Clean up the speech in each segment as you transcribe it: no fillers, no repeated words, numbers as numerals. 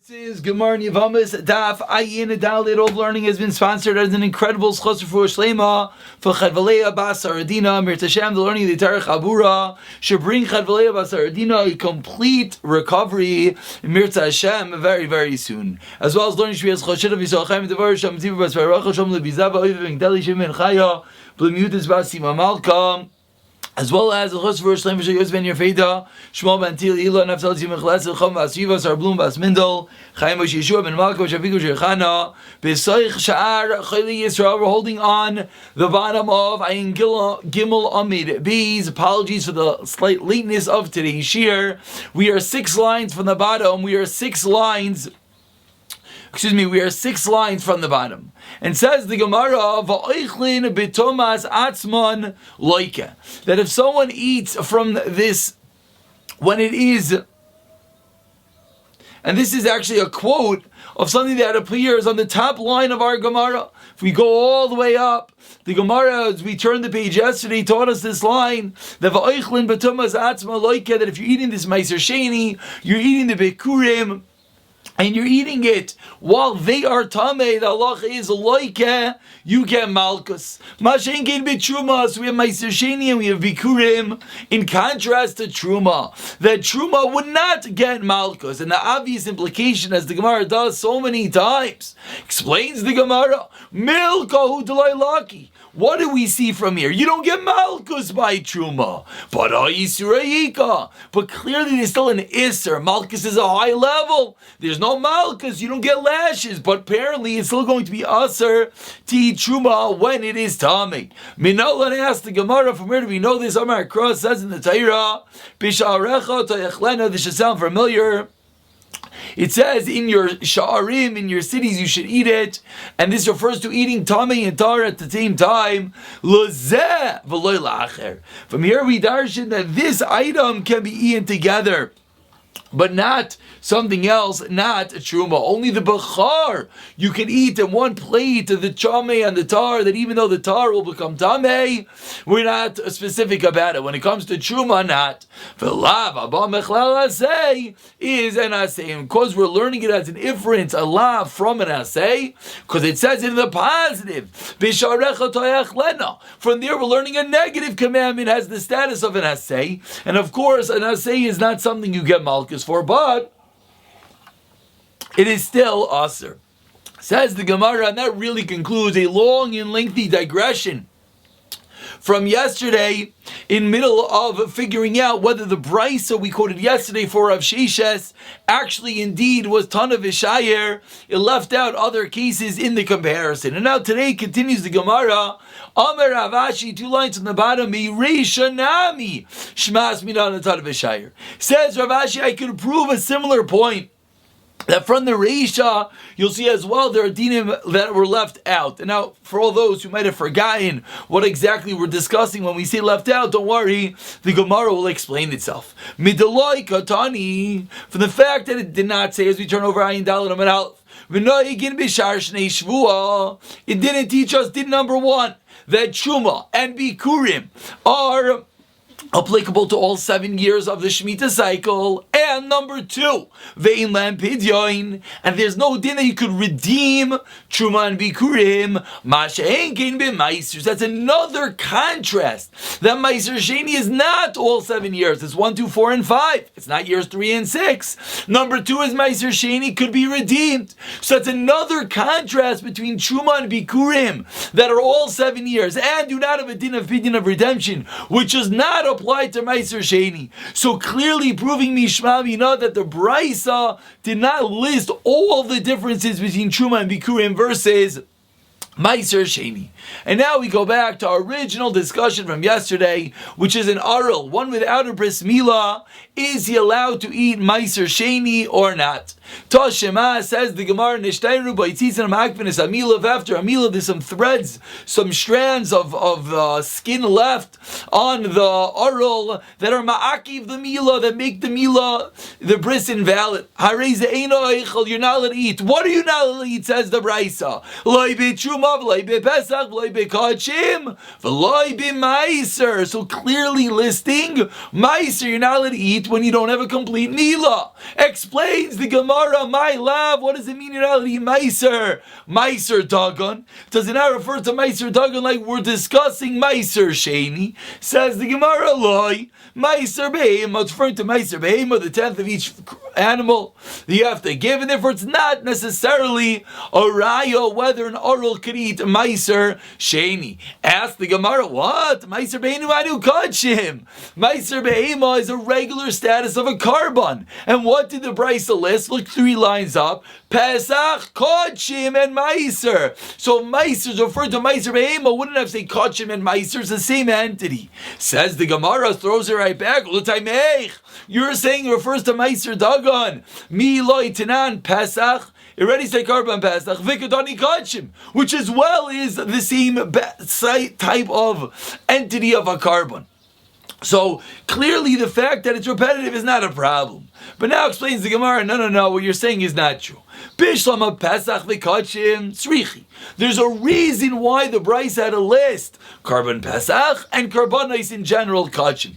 This is Gemara Yevamos Daf Ayin Dalit. All learning has been sponsored as an incredible schos for Shlema for Chadvalei Bas Aradina Mirtashem. The learning of the Tarech Abura should bring Chadvalei Bas Aradina a complete recovery in Mirta Hashem very, very soon. As well as learning Shvias Choshid of Yisrael Chaim Devar Shem Zivu Bas Varach Shem Lebizava Oiv Gdali Shem Ben Chaya B'Miutis Bas Sima Malka. As well as the Chos for Shlem V'Shayos Ben Yerfeda, Shmuel Ben Til Ila Nafsal Tzim Chlas Chom Bas Shiva Sar Blum Bas Mindel, Chaim Moshe Yeshua Ben Malko Shafiku Shechana, B'Soich Sha'ar Chayli Yisrael. We're holding on the bottom of Ayin Gimel Amid B's. Apologies for the slight lateness of today's shir. We are 6 lines from the bottom. We are 6 lines from the bottom. And says the Gemara, V'oichlin b'tomas atzmon loike, that if someone eats from this, when it is, and this is actually a quote of something that appears on the top line of our Gemara. If we go all the way up, the Gemara, as we turned the page yesterday, taught us this line, that V'oichlin b'tomas atzmon loike, that if you're eating this Meiser Sheni, you're eating the Bikurim, and you're eating it while they are tamei, the halacha is loike, you get malchus. Mashenkin b'truma, so we have Meiser Sheni and we have bikurim. In contrast to truma, that truma would not get malchus, and the obvious implication, as the Gemara does so many times, explains the Gemara, milkahu d'lai laki. What do we see from here? You don't get malchus by truma, but But clearly there's still an iser. Malchus is a high level. There's no malchus. You don't get lashes, but apparently it's still going to be aser to eat truma when it is tamei. Minolan asked the Gemara, from where do we know this? Amar Cross says in the Torah, B'sha'arecha toyechlena. This should sound familiar. It says in your sha'arim, in your cities, you should eat it, and this refers to eating tamei and tar at the same time. Lozeh v'loy la'acher. From here we darshan that this item can be eaten together, but not something else, not truma. Only the bachar you can eat in one plate, the chamei and the tar, that even though the tar will become tamei, we're not specific about it. When it comes to truma, not. V'lav abba mechlal asay is an asay. And because we're learning it as an inference, a lav from an asay, because it says it in the positive, b'sharecha toyachlena. From there we're learning a negative commandment has the status of an asay. And of course, an asay is not something you get malchus for, but it is still aser. Says the Gemara, and that really concludes a long and lengthy digression from yesterday, in middle of figuring out whether the brisa we quoted yesterday for Rav Sheshes actually indeed was Tana V'Shayer. It left out other cases in the comparison. And now today continues the Gemara. Amar Rav Ashi, 2 lines on the bottom, Reisha Nami Shmas Minan Tana V'Shayer. Says Rav Ashi, I could prove a similar point, that from the Reisha, you'll see as well there are dinim that were left out. And now, for all those who might have forgotten what exactly we're discussing when we say left out, don't worry, the Gemara will explain itself. Midaloi katani, from the fact that it did not say, as we turn over Ayin Daled Amud Aleph, it didn't teach us, din number 1, that Truma and Bikurim are applicable to all 7 years of the Shemitah cycle, and number 2, ve'in lam pidyon, and there's no din that you could redeem Truma and Bikurim, ma'she'en kein b'maisers. That's another contrast, that Meiser Sheni is not all 7 years, it's 1, 2, 4, and 5, it's not years 3 and 6. Number 2 is Meiser Sheni could be redeemed, so that's another contrast between Truma and Bikurim, that are all 7 years, and do not have a din of pidyon of redemption, which is not applied to Meiser Sheni. So clearly proving Mishma Mina that the Brisa did not list all the differences between Truma and Bikurim versus Meiser Sheni. And now we go back to our original discussion from yesterday, which is an Arul, one without a bris milah. Is he allowed to eat Meiser Sheni or not? Toshema, says the Gemara, Nishtayru b'yitzizan ma'akvenis amilav. After amilav, there's some threads, some strands of skin left on the Arul that are ma'akiv the milah, that make the milah, the bris, invalid. Harei ze'eino eichel, you're not allowed to eat. What are you not allowed to eat, says the Brisa? Loi b'truma So clearly listing Meiser, you're not allowed to eat when you don't have a complete Mila. Explains the Gemara, my love, what does it mean you're not allowed to eat Meiser? Meiser Dagon. Does it not refer to Meiser Dagon like we're discussing Meiser Sheni? Says the Gemara, Loi. Meiser Behema, it's referring to Meiser Behema, the 10th of each animal that you have to give, and therefore it's not necessarily a raya whether an oral could eat Meiser Sheni. Ask the Gemara, what? Meiser Behema, Anu Kachim. Meiser Behema is a regular status of a carbon. And what did the Brisa list? Look 3 lines up. Pesach, Kachim, and Meiser. So Meiser is referred to Meiser Behema, wouldn't have to say Kachim and Meiser, it's the same entity. Says the Gemara, throws it right back. You're saying it refers to Meiser Dagon. Mi loy tenan Pesach. It already said Karban Pesach. Vikadani Kachim, which as well is the same type of entity of a carbon. So clearly the fact that it's repetitive is not a problem. But now explains the Gemara, no, what you're saying is not true. Bishlama Pesach v'Kachim Srichi. There's a reason why the Bryce had a list. Karban Pesach and Karbanis in general Kachim.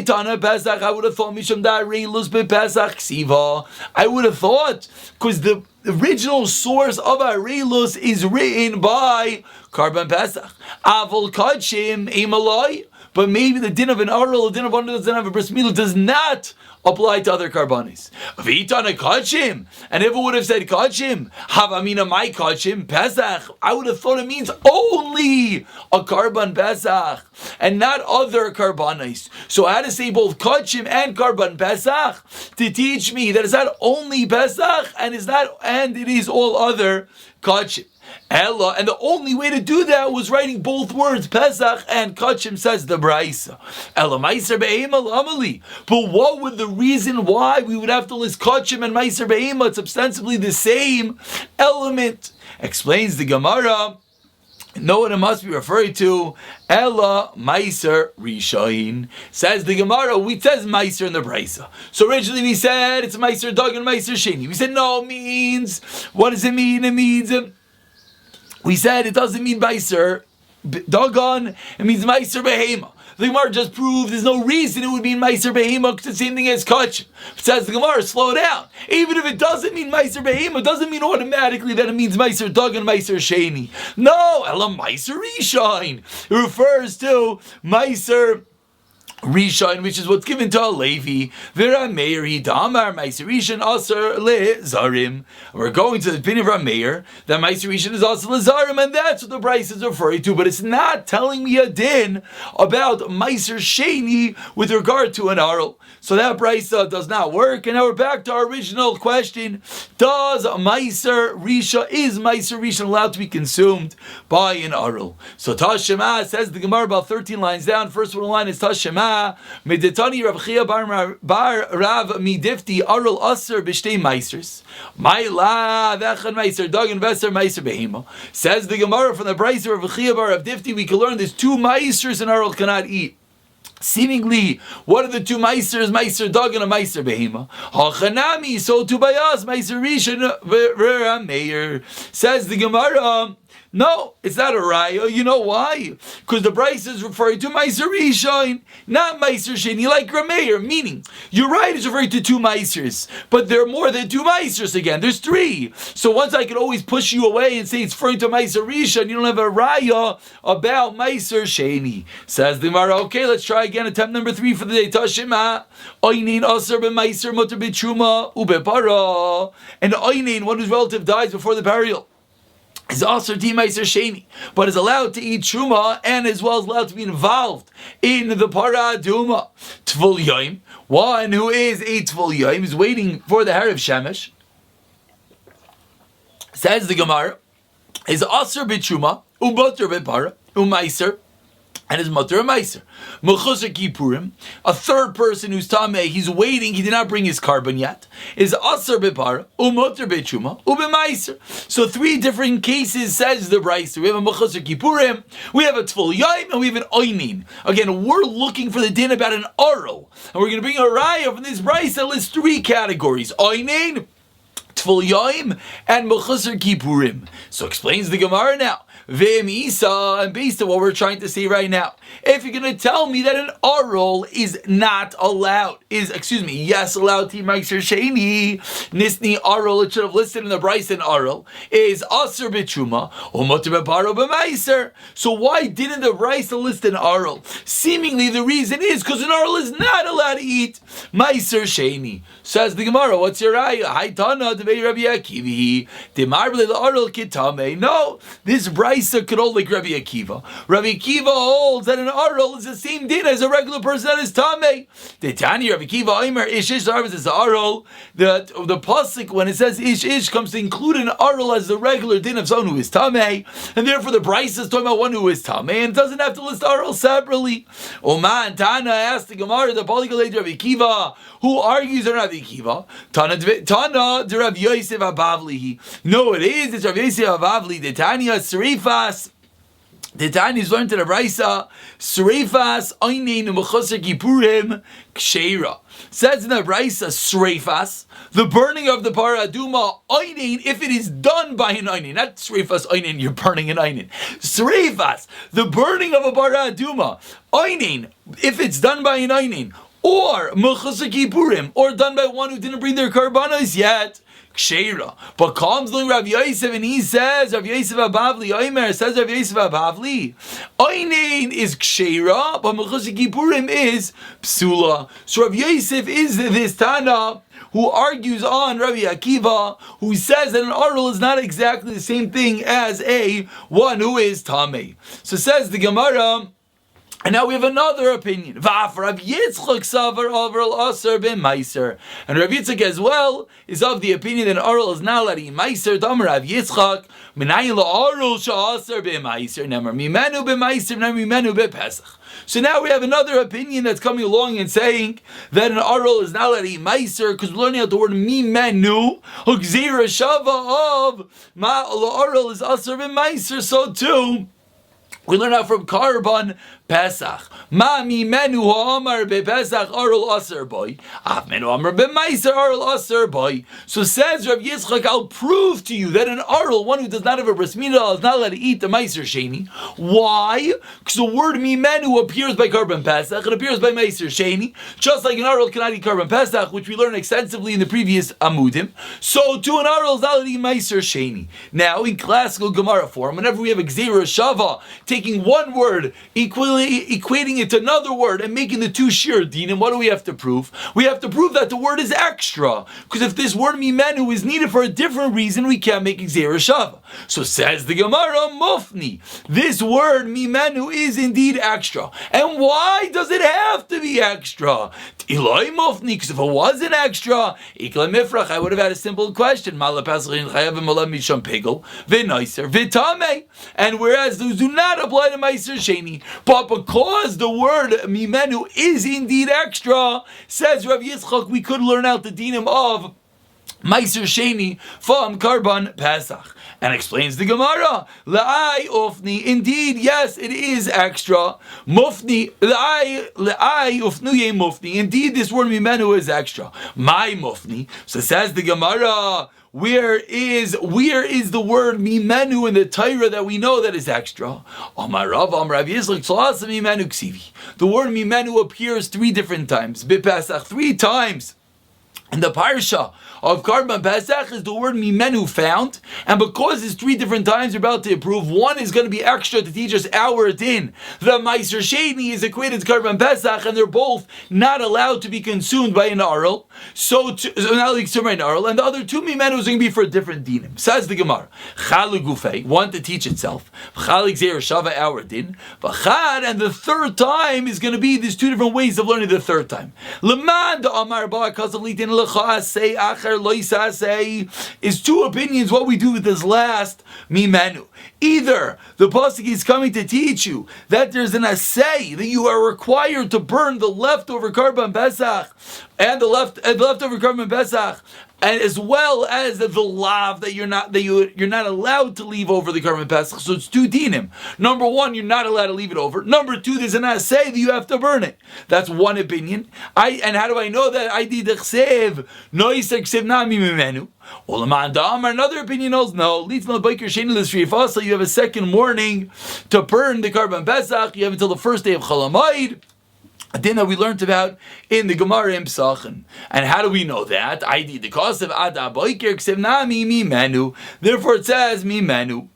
Tana Pesach, I would have thought Misham Da'arelus Pesach Ksiva. I would have thought, because the original source of Arelus is written by Karban Pesach. Avol Kachim Emalai. But maybe the din of an oral, the din of one that doesn't have a bris milah does not apply to other karbanis. V'itana kachim, and if it would have said kachim, havamina my kachim pesach, I would have thought it means only a karban pesach and not other karbanis. So I had to say both kachim and karban pesach to teach me that it's not only pesach and it is all other kachim. Ella, and the only way to do that was writing both words, Pesach and Kachim, says the Braisa. Ella Meiser Behema Amali. But what would the reason why we would have to list Kachim and Meiser Behema? It's ostensibly the same element. Explains the Gemara. Know what it must be referred to? Ella Meiser Rishain. Says the Gemara, we says Meiser in the Braisa. So originally we said it's Meiser Dog and Meiser Sheni. We said no, it means, what does it mean? It means, we said it doesn't mean Meiser Dagon, it means Meiser Behema. The Gemara just proved there's no reason it would mean Meiser Behema because it's the same thing as Kachim. Says the Gemara, slow down. Even if it doesn't mean Meiser Behema, it doesn't mean automatically that it means Meiser Dagon, Meiser Sheni. No, Ella Meiser Rishain. It refers to Meiser Rishon, which is what's given to a Levi. Vera Meiri Damar Meiser Rishon Aser Le Zarim. We're going to the opinion of Rameir that Meiser Rishon is Aser Le Zarim, and that's what the Bryce is referring to. But it's not telling me a din about Meiser Sheni with regard to an Arl. So that Bryce does not work. And now we're back to our original question: is Meiser Rishon allowed to be consumed by an Arl? So Tashema says the Gemara about 13 lines down. First one line is Tashema. Meditani Rav Chia bar Rav Midifti Arul Aser b'shtei Meisers. Ma'ila v'echad Meiser Dog and Veser Meiser Behema. Says the Gemara from the Brayser of Rav Chia bar Rav Difti, we can learn there's 2 Meisers an Arul cannot eat. Seemingly, what are the 2 Meisers? Meiser Dog and a Meiser Behema. Hachanami, so to Bayas Meiser Rishon v'Rameir. Says the Gemara, no, it's not a raya. You know why? Because the Bryce is referring to Meiser Rishon, not Meiser Sheni, like Rameir. Meaning, you're right, it's referring to 2 Meisers, but there are more than 2 Meisers again. There's 3. So once I can always push you away and say it's referring to Meiser Rishon, you don't have a raya about Meiser Sheni. Says the Gemara, okay, let's try again. Attempt number 3 for the day. Tashima, Oinin Aser b'Meiser Mutter b'Truma u'b'Para. And Oinin, one whose relative dies before the burial, is also Meiser Sheni, but is allowed to eat Truma and as well as allowed to be involved in the Para Duma. Tvul Yoim, one who is a Tvul Yoim, is waiting for the Harav Shemesh. Says the Gemara, is Aser b'Truma, U'Mutter b'Para, U'Meiser, and his Mutter Meiser. Mechusar Kippurim, a third person who's Tameh, he's waiting, he did not bring his carbon yet, is Aser b'Para, U'Mutter b'Truma, U'B'Meiser. So 3 different cases, says the Bryce. We have a Mechusar Kippurim, we have a Tvul Yaim, and we have an Oinin. Again, we're looking for the din about an Arl, and we're going to bring a Raya from this Bryce that lists 3 categories. Oinin, Shvul Yoim and Mechusar Kippurim. So explains the Gemara now. V'im Isa, and based on what we're trying to say right now, if you're going to tell me that an Arul is not allowed, yes allowed to Meiser Sheni, Nisni Arul, it should have listed in the Bryce and Arul, is Aser B'Truma, or Mutter B'Paro B'Meiser. So why didn't the Bryce list an Arul? Seemingly the reason is because an Arul is not allowed to eat Meiser Sheni. Says the Gemara, what's your raya? Hai Tana, Devei Rabbi Akiva, Demarble the Arul Kitame. No, this Bryce could hold like Rabbi Akiva. Rabbi Akiva holds that an Arul is the same din as a regular person that is Tameh. The Tani Rabbi Akiva Omer Ish Ish Arvis is Arul. The pasuk when it says Ish Ish comes to include an Arul as the regular din of someone who is Tameh, and therefore the Bryce is talking about one who is Tameh and doesn't have to list Arul separately. Oman Tana asked the Gemara, the polyglot Rabbi Akiva, who argues on Rabbi Akiva. Tana de Rabbi Yosef Abavli. No, it is. It's Rabbi Yosef Abavli. The Tanya Serifas. The Tanya is learned to the Brisa. Serifas Einin Mechusar Kippurim Ksheira. Says in the Brisa, Serifas, the burning of the paraduma Einin, if it is done by an Einin, not Serifas Einin, you're burning an Einin. Serifas, the burning of a paraduma Einin, if it's done by an Einin, or Mechusar Kippurim, or done by one who didn't bring their karbanos yet, Ksheira. But comes along Rav Yosef and he says, Rav Yosef Abavli, Omer says Rav Yosef Abavli, Einin is Ksheira, but Mechusar Kippurim is Psula. So Rav Yosef is this Tana who argues on Rabbi Akiva, who says that an Arul is not exactly the same thing as a one who is Tameh. So says the Gemara, and now we have another opinion. Rav Yitzchak savar Arul aser b'meiser, and Rav Yitzchak as well is of the opinion that Arul is not allowed to eat meiser. Damar Rav Yitzchak minayin la'arul she'aser b'meiser nemar mimenu b'meiser nemar mimenu b'pesach. So now we have another opinion that's coming along and saying that an Arul is not allowed to eat meiser because we're learning out the word mimenu, hukzira shava of ma la'arul is aser b'meiser. So too we learn out from Karban Pesach. Ma mi menu ha'amar bePesach Arul aser boy. Av menu amar b'meiser Arul aser boy. So says Rav Yitzchak, I'll prove to you that an Arul, one who does not have a bris milah, is not allowed to eat the meiser sheni. Why? Because the word mi menu appears by Karban Pesach, it appears by meiser sheni, just like an Arul cannot eat Karban Pesach, which we learned extensively in the previous Amudim. So to an Arul is not allowed to eat meiser sheni. Now in classical Gemara form, whenever we have a Gzeira Shava, taking one word, equating it to another word, and making the two shir dinim, what do we have to prove? We have to prove that the word is extra. Because if this word mimenu is needed for a different reason, we can't make Gzeira Shava. So says the Gemara, Mufni, this word mimenu is indeed extra. And why does it have to be extra? Iloi Mufni, because if it wasn't extra, Ikla Mifrach, I would have had a simple question. And whereas those do not apply to Meiser Sheni, but because the word Mimenu is indeed extra, says Rav Yitzchak, we could learn out the dinim of Meiser Sheni from Karban Pesach. And explains the Gemara, La'ai Ufni, indeed, yes, it is extra. Mufni, La'ai Ufnuye Mufni, indeed, this word Mimenu is extra. My Mufni, so says the Gemara, where is the word mimenu in the Torah that we know that is extra? The word mimenu appears 3 different times. B'Pesach, 3 times. And the parsha of Karban Pesach is the word mimenu found, and because it's 3 different times we're about to approve, one is going to be extra to teach us our din. The Meiser Sheni is equated to Karban Pesach, and they're both not allowed to be consumed by an Arul. So not consumed by an Arul, and the other 2 mimenu is going to be for a different dinim. Says the Gemara, Chalu Gufei, one to teach itself, Chalik Zeir Shava our din, V'chad, and the 3rd time is going to be, there's 2 different ways of learning the 3rd time. Leman da Amar Ba Kasav Litin is 2 opinions what we do with this last mimenu. Either the pasuk is coming to teach you that there's an assay that you are required to burn the leftover Karban Pesach and the leftover Karban Pesach, and as well as the lav that you're not allowed to leave over the Karban Pesach. So it's two dinim. Number one, you're not allowed to leave it over. Number two, there's an assay that you have to burn it. That's one opinion. And how do I know that? I did chsev noiser chsev nami mimenu. Another opinion is no. You have a second warning to burn the Karban Pesach. You have until the first day of Chalamayid. A din that we learned about in the Gemara in Pesachim. And how do we know that? I did the cause of Ada Boiker Ksev Nami Mimenu. Therefore it says Mimenu.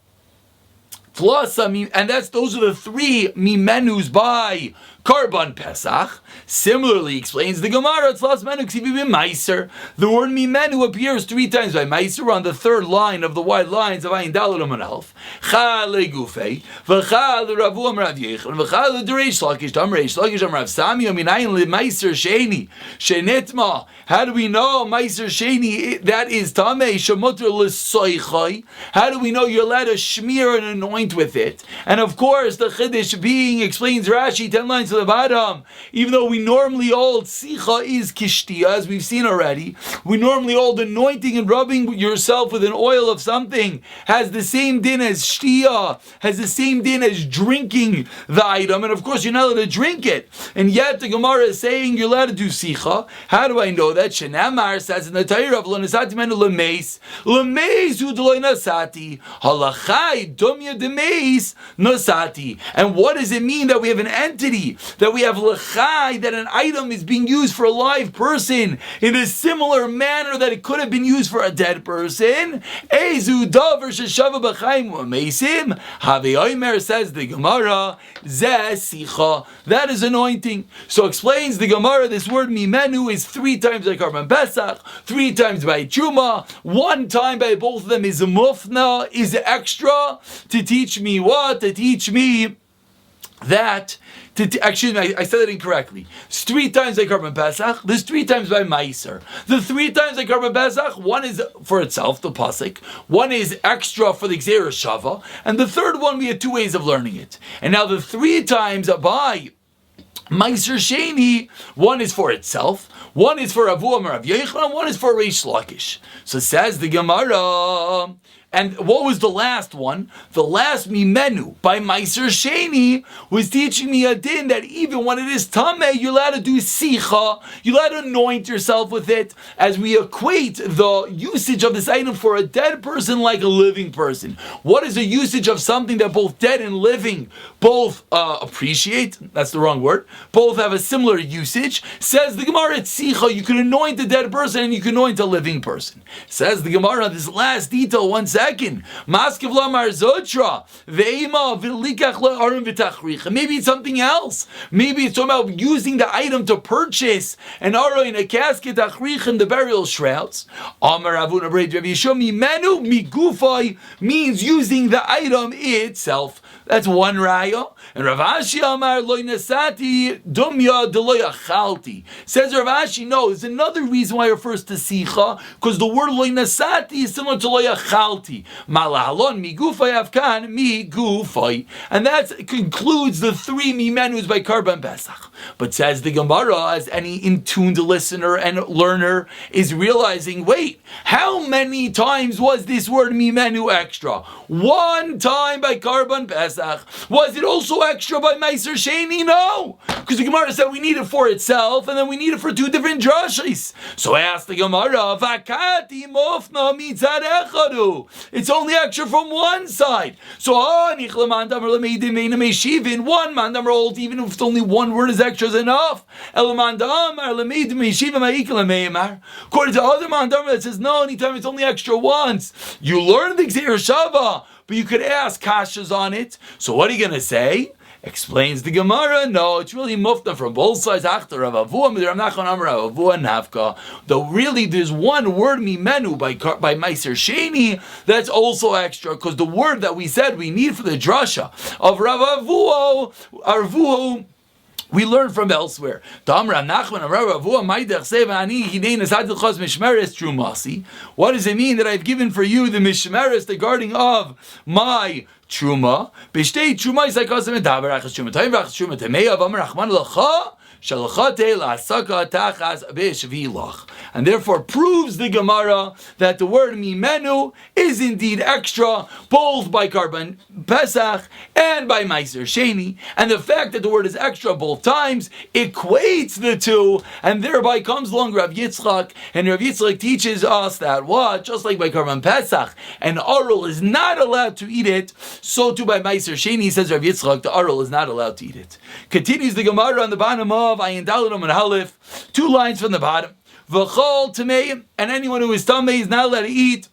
Plus, and those are the three Mimenus by Karban Pesach. Similarly, explains the Gemara, the word Mimenu appears 3 times by Meiser on the third line of the wide lines of Ayin Daled Amud Aleph. Chal Gufei, v'chal Ravu Amrav Yechon, v'chal Reish Lakish Tam Reish Lakish Amrav Sami Aminayin LeMeiser Sheni Shenitma. How do we know Meiser Sheni that is Tamei Shemuter L'Soichai? How do we know you're allowed to smear and anoint with it? And of course, the Chiddush being explains Rashi 10 lines to the bottom. Even though we normally hold sicha is kishtia, as we've seen already, we normally hold anointing and rubbing yourself with an oil of something has the same din as shtia, has the same din as drinking the item, and of course you're not allowed to drink it. And yet the Gemara is saying you're allowed to do sicha. How do I know that? Shenamar says in the Torah of lo nasati menu lemeis hu d'lo nasati halachai dumya demeis nasati. And what does it mean that we have an entity, that we have lechai, that an item is being used for a live person in a similar manner that it could have been used for a dead person? Ezu davar sheshava b'chaim u'meisim havi oimer, says the Gemara, zeh sicha, that is anointing. So explains the Gemara, this word mimenu is 3 times by Karban Pesach, 3 times by Truma, 1 time by both of them is a mufna, is extra, to teach me what? To teach me that, actually, I said it incorrectly. It's 3 times by Karban Pesach. There's 3 times by Meiser. The 3 times by Karban Pesach, 1 is for itself, the pasuk. 1 is extra for the Gzeira Shava, and the third one we had 2 ways of learning it. And now the 3 times by Meiser Sheni, 1 is for itself, 1 is for Avu Amar Rav Yechon, and 1 is for Reish Lakish. So says the Gemara. And what was the last one? The last mimenu by Meiser Sheni was teaching me a din that even when it is tameh, you're allowed to do sicha, you're allowed to anoint yourself with it, as we equate the usage of this item for a dead person like a living person. What is the usage of something that both dead and living both appreciate? That's the wrong word. Both have a similar usage. Says the Gemara, it's sicha. You can anoint a dead person and you can anoint a living person. Says the Gemara, this last detail, one second. Maskiv lamar zotra ve'ima v'likach le'arim v'tachricha. Maybe it's something else. Maybe it's talking about using the item to purchase an aron, a casket, achrich, and the burial shrouds. Amar Avuna Brei Rav Yishua mimenu migufay means using the item itself. That's one raya. And Rav Ashi Amar loy nasati dumya deloy achalti. Says Rav Ashi, no, there's another reason why it refers to sicha, because the word loy nasati is similar to loy achalti. Malahalon migufay afkan migufay. And that concludes the 3 mimenus by Karban Pesach. But says the Gemara, as any in-tuned listener and learner is realizing, wait, how many times was this word mimenu extra? 1 time by Karban Pesach. Was it also extra by Meiser Sheni? No, because the Gemara said we need it for itself, and then we need it for 2 different drashis. So I asked the Gemara, "Vakati mofna mitzad echadu." It's only extra from one side. So in one mandamar holds, even if only 1 word is extra, is enough. According to other mandamar that says no, anytime it's only extra once, you learn the Gzeira Shava, but you could ask kashas on it. So what are you going to say? Explains the Gemara, no, it's really mufta from both sides. Though really there's 1 word mimenu by Meiser Sheni that's also extra, because the word that we said we need for the drasha of Rav Avuo, we learn from elsewhere. What does it mean that I've given for you the mishmeres, the guarding of my truma? And therefore proves the Gemara that the word mimenu is indeed extra, both by Karban Pesach and by Meiser Sheni. And the fact that the word is extra both times equates the two, and thereby comes along Rav Yitzchak. And Rav Yitzchak teaches us that what? Just like by Karban Pesach, an Arul is not allowed to eat it, so too by Meiser Sheni, says Rav Yitzchak, the Arul is not allowed to eat it. Continues the Gemara on the bottom of Ayin Daladam and Halif, 2 lines from the bottom. V'chol Tameim, and anyone who is Tamei is not allowed to eat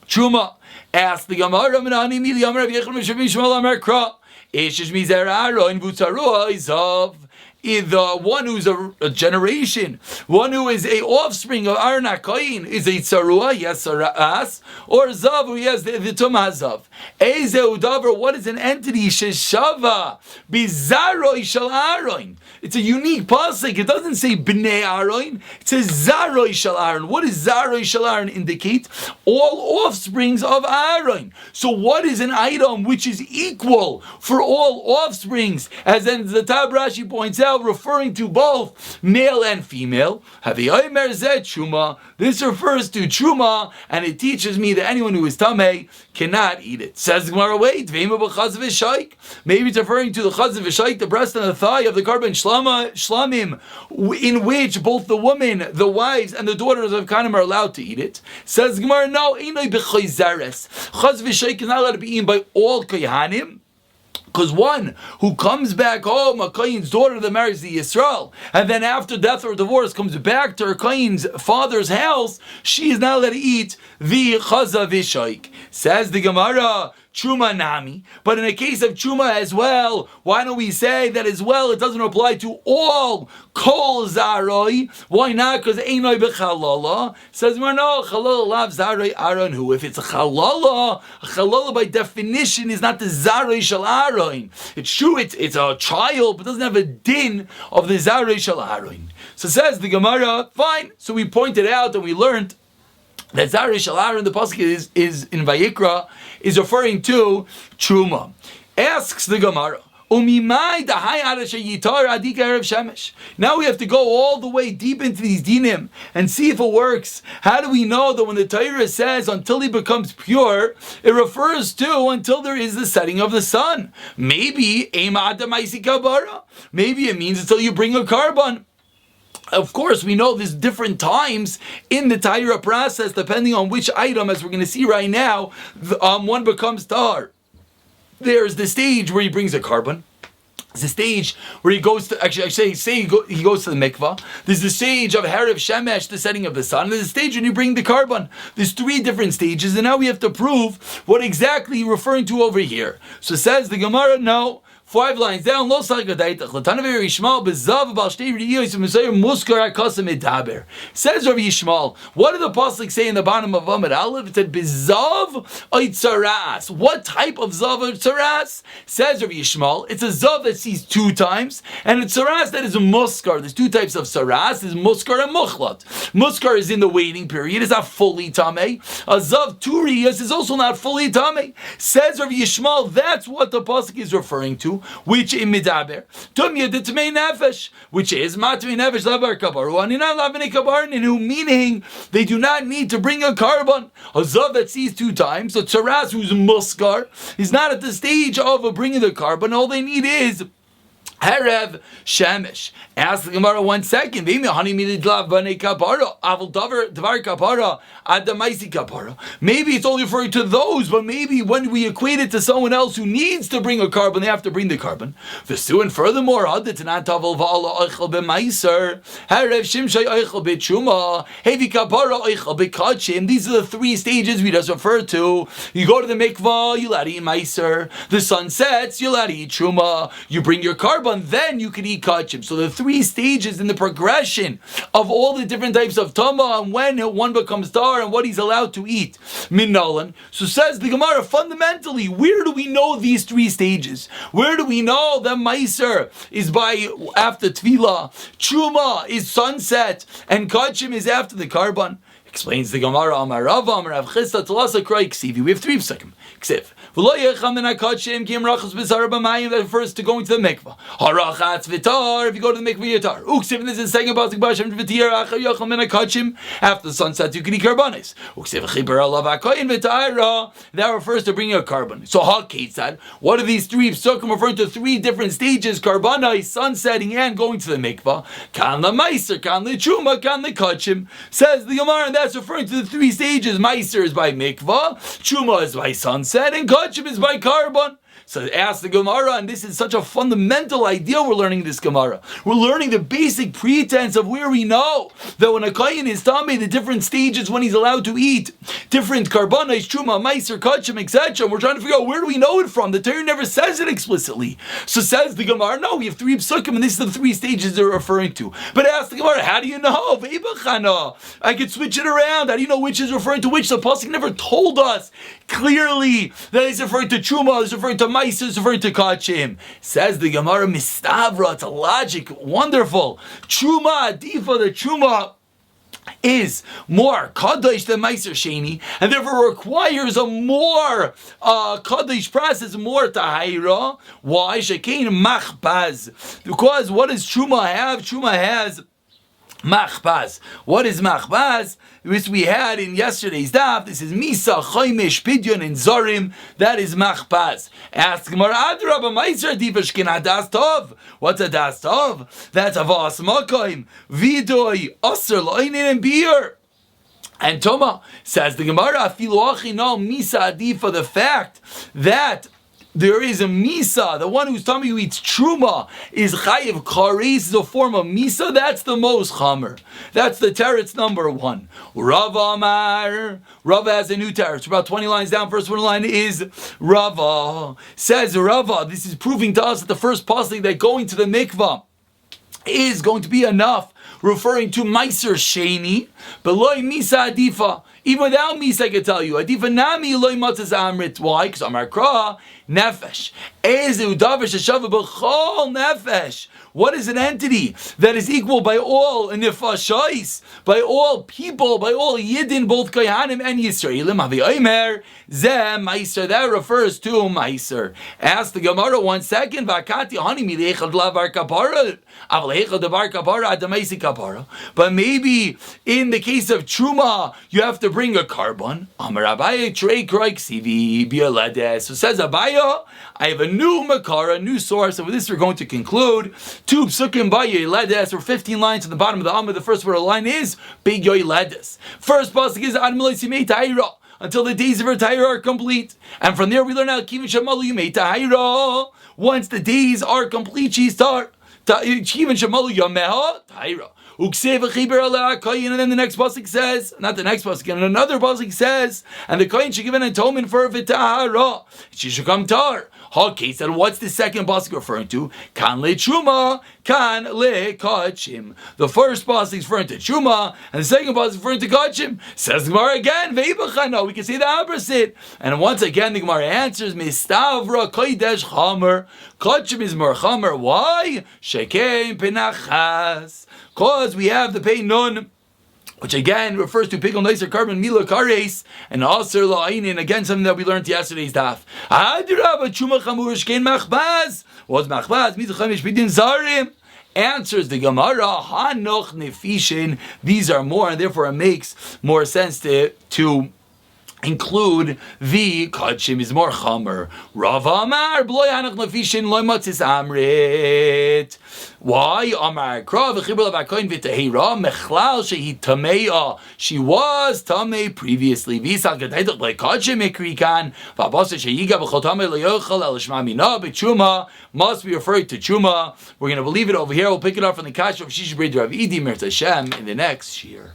Truma. Ask the Gemara, Menani Mili Amar Rav Yechon Mishav Mishmal Amar Kra, Eshish Mizer Aron Vutzarua Izav. The one who's a generation, one who is a offspring of Aaron HaKoyin, is a tzarua, yes, saras, or zav, who has the tumah zav. Ezeu davar, what is an entity? Sheshava bizaroi shel Aaron. It's a unique pasuk. It doesn't say bnei Aaron. It says zaroi shel Aaron. What does zaroi shel Aaron indicate? All offsprings of Aaron. So what is an item which is equal for all offsprings? As then the Tab Rashi points out, referring to both male and female. This refers to truma, and it teaches me that anyone who is tamei cannot eat it. Says the Gemara, wait, maybe it's referring to the chaz v'shaik, the breast and the thigh of the karban shlamim, in which both the women, the wives, and the daughters of Kanim are allowed to eat it. Says the Gemara, no, chaz v'shaik is not allowed to be eaten by all kohanim. Because one who comes back home, a Kain's daughter that marries the Yisrael, and then after death or divorce comes back to her Kain's father's house, she is not allowed to eat the chaza v'shaik. Says the Gemara, Truma nami. But in the case of Truma as well, why don't we say that as well it doesn't apply to all kol zaroi? Why not? Because einoi b'chalala. Says no, chalala lav zaroi Aaron who. If it's a chalala by definition is not the zaroi shel Aaron. It's true, it's a child, but doesn't have a din of the zaroi shel Aaron. So says the Gemara, fine. So we pointed out and we learned that Zarei Shel Aaron, the pasuk is in Vayikra, is referring to Truma. Asks the Gemara, now we have to go all the way deep into these dinim and see if it works. How do we know that when the Torah says until he becomes pure, it refers to until there is the setting of the sun? Maybe it means until you bring a carbon. Of course, we know there's different times in the Tahira process, depending on which item, as we're going to see right now, one becomes tahar. There's the stage where he brings a carbon. There's the stage where he goes to, he goes to the mikvah. There's the stage of Harav Shemesh, the setting of the sun. There's the stage when you bring the carbon. There's 3 different stages, and now we have to prove what exactly you're referring to over here. So says the Gemara, no. 5 lines down, lo sargadait. Latanav Yishmael bezav bal shtei riyos u'mesayer muskar hakasam edaber. Says Rabbi Yishmael, what did the pasuk say in the bottom of Amud Aleph? It said bezav oitzaras. What type of zav oitzaras? Says Rabbi Yishmael, it's a zav that sees 2 times, and a tzaras that is a muskar. There's 2 types of tzaras. There's muskar and muchlat. Muskar is in the waiting period. It's not fully tamei. A zav 2 riyos is also not fully tamei. Says Rabbi Yishmael, that's what the pasuk is referring to. Which in midaber tumya the tmei nefesh, which is matmei nefesh labar kabaru aninam lavnei kabarin, who meaning they do not need to bring a carbon. A zav that sees 2 times, so tzaras who's muskar is not at the stage of bringing the carbon. All they need is Harav Shemesh. Ask the Gemara 1 second. Maybe it's only referring to those, but maybe when we equate it to someone else who needs to bring a carbon, they have to bring the carbon. And furthermore, these are the 3 stages we just referred to. You go to the mikvah, you'll eat meiser. The sun sets, you'll eat truma. You bring your carbon, then you can eat kachim. So the 3 stages in the progression of all the different types of tama and when one becomes tar and what he's allowed to eat. Minnalan. So says the Gemara, fundamentally, where do we know these 3 stages? Where do we know that meiser is by after tefillah, truma is sunset, and kachim is after the carbon? Explains the Gemara, Amar Rava, Amar Rav Chisda, Talasa Kroi Ksivi. We have three psukim. Ksiv. That refers to going to the mikvah. Harachatz vitar, if you go to the mikvah, yitar. Uksiv, this is the second pasuk, Bashem Vitir, Achar Yochel Min HaKachim, after the sunset, you can eat karbanis. Uksiv, Chibar Alav HaKoyin Vitara, that refers to bringing a carbon. So, HaKetzad, what are these three psukim referring to? Three different stages, karbanis, sunsetting, and going to the mikvah. Kan la meiser, kan la chuma, kan la kachim. Says the Gemara, and that's referring to the three stages. Meiser is by mikvah, chuma is by sunset, and kachim is by carbon. So ask the Gemara, and this is such a fundamental idea we're learning this Gemara. We're learning the basic pretense of where we know that when a kohen is tummy, the different stages when he's allowed to eat, different karbanos, truma, meiser, kachim, etc. We're trying to figure out where do we know it from. The Torah never says it explicitly. So says the Gemara, no, we have three psukim, and this is the three stages they're referring to. But ask the Gemara, how do you know? I could switch it around. How do you know which is referring to which? The pasuk never told us clearly that it's referring to truma, it's referring to meiser, it's referring to kachim. Says the Gemara, mistavra, it's a logic, wonderful. Truma, adifa, the truma is more kadosh than meiser sheni, and therefore requires a more kadosh process, more tahira. Why? Shekein machbaz. Because what does truma have? Truma has machbaz. What is machbaz? Which we had in yesterday's daf. This is misa, choimish, pidyon, and zorim. That is machbaz. Ask Gemara, adrabah, meiser divash kina das tov. What's a das tov? That's avas makoim, vidoy, aser loinin, and beer. And Toma says the Gemara, afilu achino misa adifa, the fact that there is a misa, the one who's tummy who eats truma is chayiv kares, is a form of misa. That's the most chamer. That's the teretz number one. Rava Amar, Rava has a new teretz. About 20 lines down. First one line is Rava. Says Rava, this is proving to us that the first pasuk that going to the mikvah is going to be enough, referring to meiser sheni, but loy misa adifa. Even without misa, I can tell you, adifa nami loy matzas amrit. Why? Because Amar Kra nefesh. Ezu davish shava b'chol nefesh. What is an entity that is equal by all nefashos, by all people, by all yidden, both kohanim and yisraelim? Havi omer zeh meiser. That refers to meiser. Ask the Gemara 1 second. Vakati hani milechad lavar kapara, avalechad davar kapara adamaisi kapara. But maybe in the case of truma, you have to bring a carbon. Amar Abaye trei kroik sivi bialedes. So says Abaye, I have a new makara, a new source, and with this we're going to conclude. Two psukim by Yoiledes, or 15 lines at the bottom of the Amud. The first word of the line is Big Yoiledes. First pasuk is Ad Melei Simei Ta'ira, until the days of her Ta'ira are complete. And from there we learn out Kivin Shamalu Yimei Ta'ira. Once the days are complete, she start Kivin Shamalu Yameha Ta'ira. And then the next pasuk says, not the next pasuk, and another pasuk says, and the kohen should give an atonement for v'tahara. She should come tar. Okay, so what's the second pasuk referring to? Kan le truma, kan le kachim. The first pasuk is referring to truma, and the second pasuk is referring to kachim. Says the Gemara again, ve'ibachana. We can say the opposite. And once again, the Gemara answers, mistavra kodesh chamer. Kachim is more chamer. Why? Shekein penachas. Because we have the pei nun, which again refers to pickle nicer carbon mila kares and aser la'inin. Again, something that we learned yesterday's daf. Adrabah chuma chamur shkein machbaz. What's machbaz? Mitzachamish bidin zarim. Answers the Gemara, hanoch nefishin. These are more, and therefore it makes more sense to include the kachim is more chamer. Rava Amar b'loy hanach nefishin loy matzis amrit. Why? Amar Kra v'chibur l'vakoyin v'tehira mechlal shehi tameya. She was tamei previously. V'isal gedaytok like kachim ikrikan v'abasa sheyiga b'chol tamei loyochal el shma mina b'chuma must be referred to chuma. We're going to leave it over here. We'll pick it up from the Kasha of Shish Brid Rav Idi Mert Hashem in the next year.